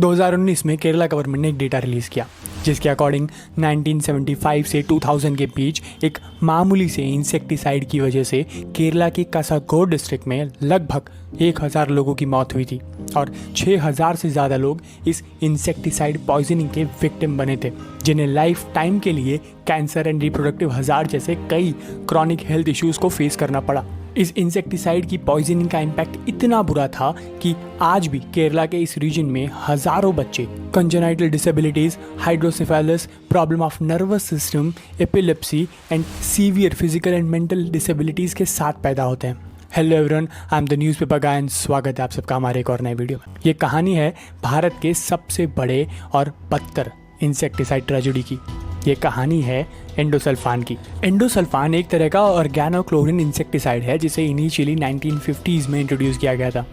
2019 में केरला गवर्नमेंट ने एक डेटा रिलीज़ किया जिसके अकॉर्डिंग 1975 से 2000 के बीच एक मामूली से इंसेक्टिसाइड की वजह से केरला के कासारगोड डिस्ट्रिक्ट में लगभग 1000 लोगों की मौत हुई थी और 6000 से ज़्यादा लोग इस इंसेक्टिसाइड पॉइजनिंग के विक्टिम बने थे, जिन्हें लाइफ टाइम के लिए कैंसर एंड रिप्रोडक्टिव हज़ार्ड जैसे कई क्रॉनिक हेल्थ इश्यूज़ को फेस करना पड़ा। इस इंसेक्टिसाइड की पॉइजनिंग का इम्पैक्ट इतना बुरा था कि आज भी केरला के इस रीजन में हजारों बच्चे congenital disabilities, hydrocephalus, problem of nervous system, epilepsy and severe physical and mental disabilities के साथ पैदा होते हैं। Hello everyone, I am the newspaper guy and स्वागत है आप सबका हमारे एक और नए वीडियो में। ये कहानी है भारत के सबसे बड़े और बदतर इंसेक्टिसाइड ट्रेजेडी की। ये कहानी है एंडोसल्फान की। एंडोसल्फान एक तरह का ऑर्गेनोक्लोरिन इंसेक्टिसाइड है जिसे इनिशियली 1950s में इंट्रोड्यूस किया गया था,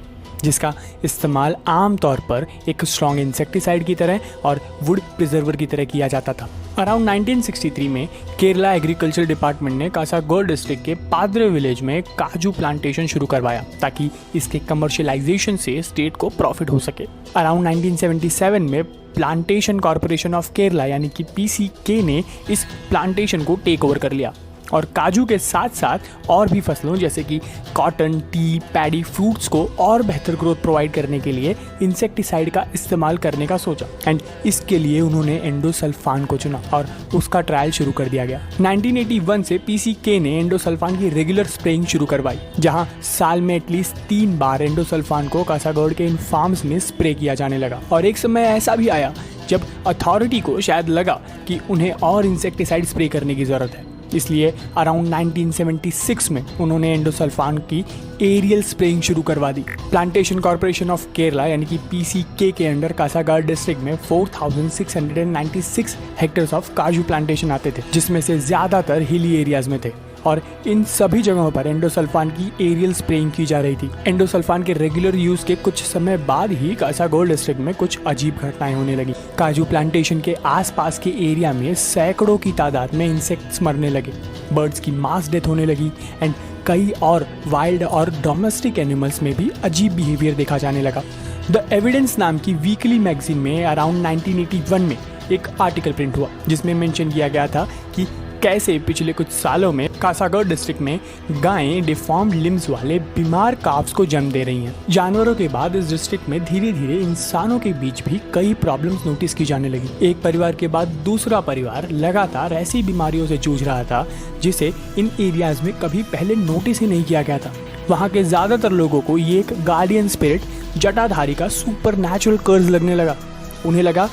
जिसका इस्तेमाल आमतौर पर एक स्ट्रॉन्ग इंसेक्टिसाइड की तरह और वुड प्रिजर्वर की तरह किया जाता था। अराउंड 1963 में केरला एग्रीकल्चर डिपार्टमेंट ने कासारगोड डिस्ट्रिक्ट के पाद्रे विलेज में काजू प्लांटेशन शुरू करवाया ताकि इसके कमर्शियलाइजेशन से स्टेट को प्रॉफिट हो सके। अराउंड 1977 में प्लांटेशन कॉरपोरेशन ऑफ केरला यानी कि PCK ने इस प्लांटेशन को टेक ओवर कर लिया और काजू के साथ साथ और भी फसलों जैसे कि कॉटन, टी, पैडी, फ्रूट्स को और बेहतर ग्रोथ प्रोवाइड करने के लिए इंसेक्टिसाइड का इस्तेमाल करने का सोचा एंड इसके लिए उन्होंने एंडोसल्फान को चुना और उसका ट्रायल शुरू कर दिया गया। 1981 से PCK ने एंडोसल्फान की रेगुलर स्प्रेइंग शुरू करवाई, जहां साल में एटलीस्ट 3 बार एंडोसल्फान को कासारगोड के इन फार्म्स में स्प्रे किया जाने लगा। और एक समय ऐसा भी आया जब अथॉरिटी को शायद लगा कि उन्हें और इंसेक्टिसाइड स्प्रे करने की ज़रूरत है, इसलिए अराउंड 1976 में उन्होंने एंडोसल्फान की एरियल स्प्रेइंग शुरू करवा दी। प्लांटेशन कॉर्पोरेशन ऑफ केरला यानी कि PCK के अंडर कासारगोड डिस्ट्रिक्ट में 4696 हेक्टेयर्स ऑफ काजू प्लांटेशन आते थे, जिसमें से ज़्यादातर हिली एरियाज में थे और इन सभी जगहों पर एंडोसल्फान की एरियल स्प्रेइंग की जा रही थी। एंडोसल्फान के रेगुलर यूज के कुछ समय बाद ही कासारगोड डिस्ट्रिक्ट में कुछ अजीब घटनाएं होने लगी। काजू प्लांटेशन के आसपास के एरिया में सैकड़ों की तादाद में इंसेक्ट्स मरने लगे, बर्ड्स की मास डेथ होने लगी एंड कई और वाइल्ड और डोमेस्टिक एनिमल्स में भी अजीब बिहेवियर देखा जाने लगा। द एविडेंस नाम की वीकली मैगजीन में अराउंड 1981 में एक आर्टिकल प्रिंट हुआ जिसमें मेंशन किया गया था कि कैसे पिछले कुछ सालों में कासारगोड डिस्ट्रिक्ट में गायें डिफॉर्म्ड लिम्स वाले बीमार काफ्स को जन्म दे रही हैं। जानवरों के बाद इस डिस्ट्रिक्ट में धीरे धीरे इंसानों के बीच भी कई प्रॉब्लम्स नोटिस की जाने लगी। एक परिवार के बाद दूसरा परिवार लगातार ऐसी बीमारियों से जूझ रहा था जिसे इन एरियाज में कभी पहले नोटिस ही नहीं किया गया था। वहाँ के ज़्यादातर लोगों को ये एक गार्डियन स्पिरिट, जटाधारी का सुपर नेचुरल कर्ज लगने लगा। उन्हें लगा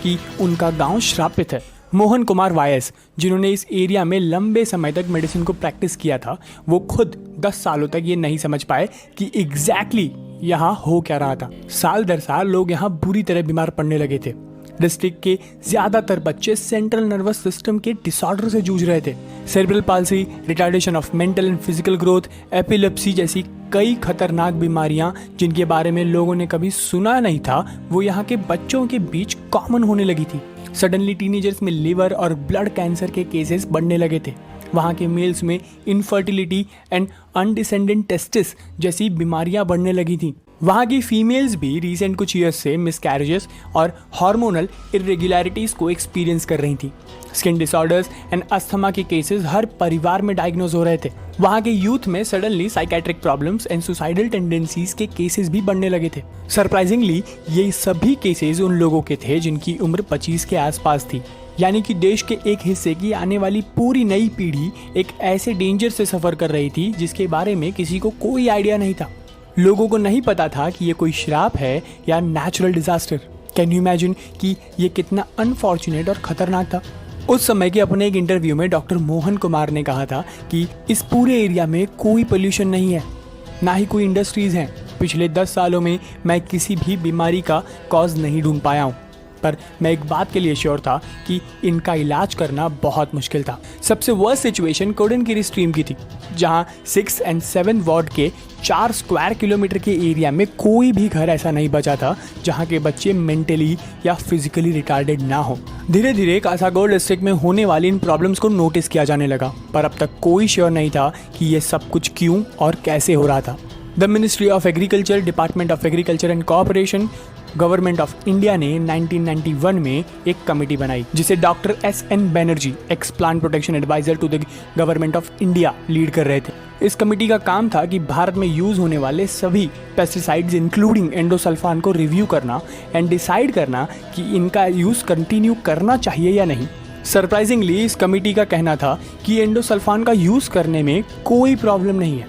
कि उनका गाँव श्रापित है। मोहन कुमार वायस, जिन्होंने इस एरिया में लंबे समय तक मेडिसिन को प्रैक्टिस किया था, वो खुद 10 सालों तक ये नहीं समझ पाए कि एग्जैक्टली यहाँ हो क्या रहा था। साल दर साल लोग यहाँ बुरी तरह बीमार पड़ने लगे थे। डिस्ट्रिक्ट के ज़्यादातर बच्चे सेंट्रल नर्वस सिस्टम के डिसऑर्डर से जूझ रहे थे। Cerebral palsy, retardation of mental and physical growth, epilepsy जैसी कई खतरनाक बीमारियां जिनके बारे में लोगों ने कभी सुना नहीं था, वो यहाँ के बच्चों के बीच कॉमन होने लगी थी। सडनली टीनेजर्स में लिवर और ब्लड कैंसर के केसेस बढ़ने लगे थे। वहाँ के मेल्स में इनफर्टिलिटी एंड अनडिसेंडेंट टेस्टिस जैसी बीमारियां बढ़ने लगी थी। वहाँ की फीमेल्स भी रिसेंट कुछ ईयर्स से मिसकैरेजेस और हार्मोनल इरेगुलरिटीज़ को एक्सपीरियंस कर रही थी। स्किन डिसऑर्डर्स एंड अस्थमा के केसेस हर परिवार में डायग्नोज हो रहे थे। वहाँ के यूथ में suddenly psychiatric problems and suicidal tendencies के केसेस भी बढ़ने लगे थे। सरप्राइजिंगली ये सभी केसेस उन लोगों के थे जिनकी उम्र 25 के आसपास थी, यानी कि देश के एक हिस्से की आने वाली पूरी नई पीढ़ी एक ऐसे डेंजर से सफ़र कर रही थी जिसके बारे में किसी को कोई आइडिया नहीं था। लोगों को नहीं पता था कि ये कोई श्राप है या natural disaster. Can you imagine कि ये कितना अनफॉर्चुनेट और खतरनाक था। उस समय के अपने एक इंटरव्यू में डॉक्टर मोहन कुमार ने कहा था कि इस पूरे एरिया में कोई पोल्यूशन नहीं है, ना ही कोई इंडस्ट्रीज हैं। पिछले 10 सालों में मैं किसी भी बीमारी का कॉज नहीं ढूंढ पाया हूँ, पर मैं एक बात के लिए श्योर था कि इनका इलाज करना बहुत मुश्किल था। सबसे वर्स्ट सिचुएशन कोडनगिरी स्ट्रीम की थी, जहां 6 और 7 वार्ड के 4 स्क्वायर किलोमीटर के एरिया में कोई भी घर ऐसा नहीं बचा था जहां के बच्चे मेंटली या फिजिकली रिटार्डेड ना हो। धीरे धीरे कासारगोड डिस्ट्रिक्ट में होने वाली इन प्रॉब्लम्स को नोटिस किया जाने लगा, पर अब तक कोई श्योर नहीं था कि ये सब कुछ क्यों और कैसे हो रहा था। The ministry of agriculture, department of agriculture and cooperation, government of India ने 1991 में एक कमेटी बनाई जिसे doctor S.N. Banerjee, ex plant protection adviser to the government of India, lead कर रहे थे। इस कमेटी का काम था कि भारत में यूज होने वाले सभी पेस्टिसाइड्स इंक्लूडिंग एंडोसल्फान को रिव्यू करना एंड डिसाइड करना कि इनका यूज कंटिन्यू करना चाहिए या नहीं। सरप्राइजिंगली इस कमेटी का कहना था कि एंडोसल्फान का यूज करने में कोई प्रॉब्लम नहीं है,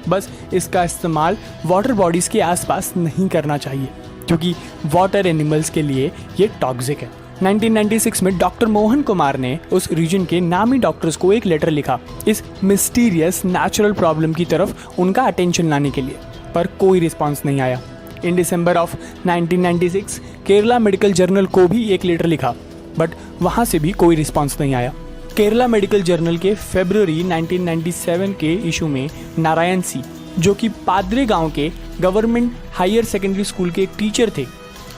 बस इसका इस्तेमाल वाटर बॉडीज के आसपास नहीं करना चाहिए क्योंकि वाटर एनिमल्स के लिए ये टॉक्सिक है। 1996 में डॉक्टर मोहन कुमार ने उस रीजन के नामी डॉक्टर्स को एक लेटर लिखा इस मिस्टीरियस नेचुरल प्रॉब्लम की तरफ उनका अटेंशन लाने के लिए, पर कोई रिस्पांस नहीं आया। इन December of 1996 Kerala medical journal को भी एक लेटर लिखा, बट वहाँ से भी कोई रिस्पांस नहीं आया। केरला मेडिकल जर्नल के फरवरी 1997 के इशू में नारायण सी, जो कि पादरे गांव के गवर्नमेंट हायर सेकेंडरी स्कूल के एक टीचर थे,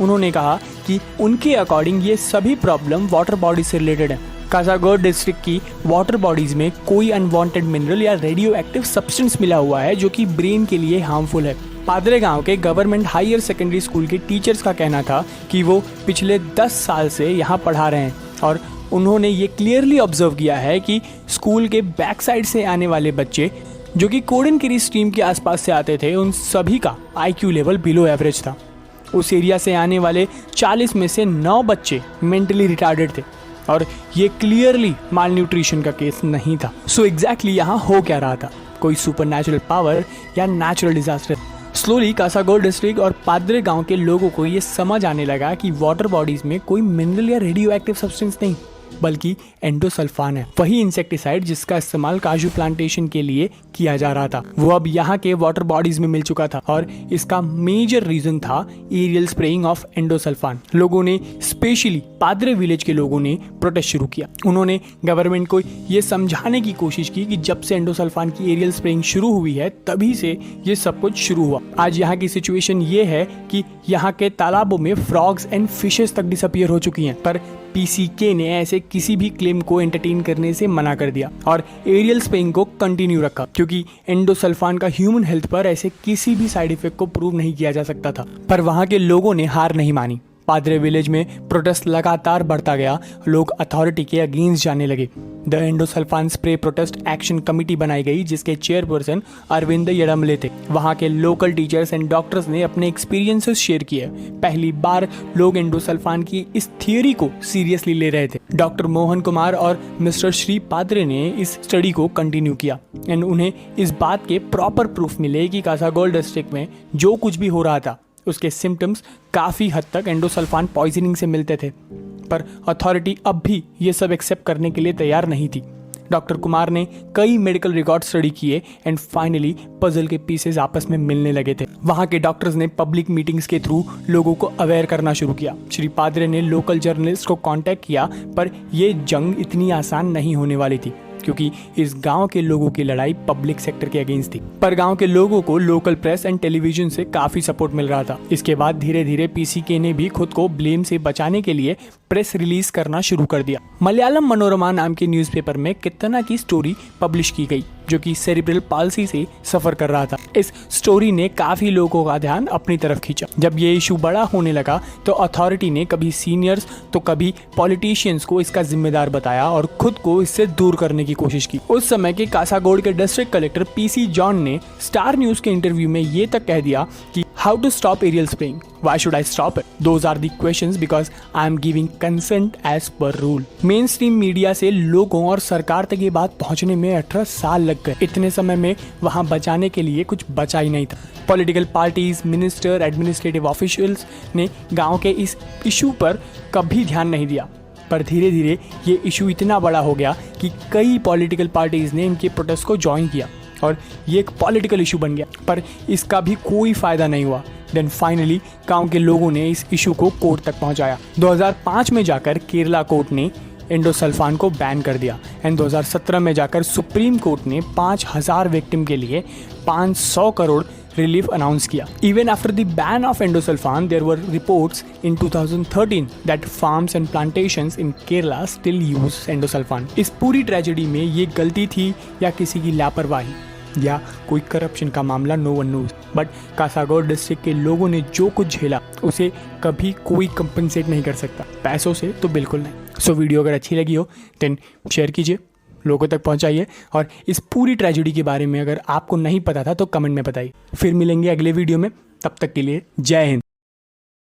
उन्होंने कहा कि उनके अकॉर्डिंग ये सभी प्रॉब्लम वाटर बॉडी से रिलेटेड है। कासागोड डिस्ट्रिक्ट की वाटर बॉडीज में कोई अनवांटेड मिनरल या रेडियो एक्टिव सब्सटेंस मिला हुआ है जो कि ब्रेन के लिए हार्मफुल है। पादरे गांव के गवर्नमेंट हायर सेकेंडरी स्कूल के टीचर्स का कहना था कि वो पिछले 10 साल से यहाँ पढ़ा रहे हैं और उन्होंने ये क्लियरली ऑब्जर्व किया है कि स्कूल के बैक साइड से आने वाले बच्चे जो कि कोडनकेरी स्ट्रीम के आसपास से आते थे, उन सभी का IQ लेवल बिलो एवरेज था। उस एरिया से आने वाले 40 में से 9 बच्चे मेंटली रिटार्डेड थे और ये क्लियरली माल न्यूट्रिशन का केस नहीं था। सो एग्जैक्टली यहाँ हो क्या रहा था, कोई सुपर पावर या नेचुरल डिजास्टर? स्लोली कासागोड डिस्ट्रिक्ट और पादरे गांव के लोगों को ये समझ आने लगा कि वाटर बॉडीज में कोई मिनरल या रेडियो एक्टिव सब्सटेंस नहीं बल्कि एंडोसल्फान है, वही इंसेक्टिसाइड जिसका इस्तेमाल काजू प्लांटेशन के लिए किया जा रहा था। वो अब यहाँ के वाटर बॉडीज में मिल चुका था और इसका मेजर रीजन था एरियल स्प्रेइंग ऑफ एंडोसल्फान। लोगों ने, स्पेशली पादरे विलेज के लोगों ने प्रोटेस्ट शुरू किया। उन्होंने गवर्नमेंट को ये समझाने की कोशिश की कि जब से एंडोसल्फान की एरियल स्प्रेइंग शुरू हुई है तभी से ये सब कुछ शुरू हुआ। आज यहाँ की सिचुएशन ये है कि यहाँ के तालाबों में फ्रॉग्स एंड फिशेस तक डिसअपियर हो चुकी हैं, पर PCK ने ऐसे किसी भी क्लेम को एंटरटेन करने से मना कर दिया और एरियल स्प्रेइंग को कंटिन्यू रखा क्योंकि एंडोसल्फान का ह्यूमन हेल्थ पर ऐसे किसी भी साइड इफेक्ट को प्रूव नहीं किया जा सकता था। पर वहाँ के लोगों ने हार नहीं मानी। पादरे विलेज में प्रोटेस्ट लगातार बढ़ता गया, लोग अथॉरिटी के अगेंस्ट जाने लगे। The endosulfan spray protest action committee बनाई गई जिसके चेयरपर्सन अरविंद यडमले थे। वहाँ के लोकल टीचर्स एंड डॉक्टर्स ने अपने एक्सपीरियंसेस शेयर किए। पहली बार लोग एंडोसल्फान की इस थियोरी को सीरियसली ले रहे थे। डॉक्टर मोहन कुमार और मिस्टर श्री पादरे ने इस स्टडी को कंटिन्यू किया एंड उन्हें इस बात के प्रॉपर प्रूफ मिले कि कासागोड डिस्ट्रिक्ट में जो कुछ भी हो रहा था उसके सिम्टम्स काफ़ी हद तक एंडोसल्फान पॉइजनिंग से मिलते थे, पर अथॉरिटी अब भी ये सब एक्सेप्ट करने के लिए तैयार नहीं थी। डॉक्टर कुमार ने कई मेडिकल रिकॉर्ड स्टडी किए एंड फाइनली पजल के पीसेस आपस में मिलने लगे थे। वहाँ के डॉक्टर्स ने पब्लिक मीटिंग्स के थ्रू लोगों को अवेयर करना शुरू किया। श्री पादरे ने लोकल जर्नलिस्ट को कांटेक्ट किया, पर यह जंग इतनी आसान नहीं होने वाली थी क्योंकि इस गांव के लोगों की लड़ाई पब्लिक सेक्टर के अगेंस्ट थी। पर गांव के लोगों को लोकल प्रेस एंड टेलीविजन से काफी सपोर्ट मिल रहा था। इसके बाद धीरे धीरे PCK ने भी खुद को ब्लेम से बचाने के लिए प्रेस रिलीज करना शुरू कर दिया। मलयालम मनोरमा नाम के न्यूज़पेपर में कितना की स्टोरी पब्लिश की गई जो कि सेरिब्रल पाल्सी से सफर कर रहा था। इस स्टोरी ने काफी लोगों का ध्यान अपनी तरफ खींचा। जब ये इशू बड़ा होने लगा तो अथॉरिटी ने कभी सीनियर्स तो कभी पॉलिटिशियंस को इसका जिम्मेदार बताया और खुद को इससे दूर करने की कोशिश की। उस समय के कासागोड के डिस्ट्रिक्ट कलेक्टर PC जॉन ने स्टार न्यूज के इंटरव्यू में ये तक कह दिया कि how to stop aerial spraying, why should I stop it? Those are the questions because I am giving consent as per rule. Main stream media से लोगों और सरकार तक ये बात पहुंचने में 18 साल लग गए। इतने समय में वहां बचाने के लिए कुछ बचा ही नहीं था। Political parties, minister, administrative officials ने गांव के इस इशू पर कभी ध्यान नहीं दिया। पर धीरे धीरे ये इशू इतना बड़ा हो गया कि कई पॉलिटिकल पार्टीज ने इनके प्रोटेस्ट को ज्वाइन किया और ये एक पॉलिटिकल इशू बन गया, पर इसका भी कोई फायदा नहीं हुआ। देन फाइनली गांव के लोगों ने इस इशू को कोर्ट तक पहुंचाया। 2005 में जाकर केरला कोर्ट ने एंडोसल्फान को बैन कर दिया एंड 2017 में जाकर सुप्रीम कोर्ट ने 5000 विक्टिम के लिए 500 करोड़ रिलीफ अनाउंस किया। Even after the ban of endosulfan there were reports in 2013 that farms and plantations in Kerala still use endosulfan. इस पूरी ट्रेजेडी में ये गलती थी या किसी की लापरवाही, या कोई करप्शन का मामला, no one knows. But Kasaragod district के लोगों ने जो कुछ झेला उसे कभी कोई कंपनसेट नहीं कर सकता, पैसों से तो बिल्कुल नहीं। सो वीडियो अगर अच्छी लगी हो देन शेयर कीजिए, लोगों तक पहुंचाइए, और इस पूरी ट्रेजेडी के बारे में अगर आपको नहीं पता था तो कमेंट में बताइए। फिर मिलेंगे अगले वीडियो में, तब तक के लिए जय हिंद।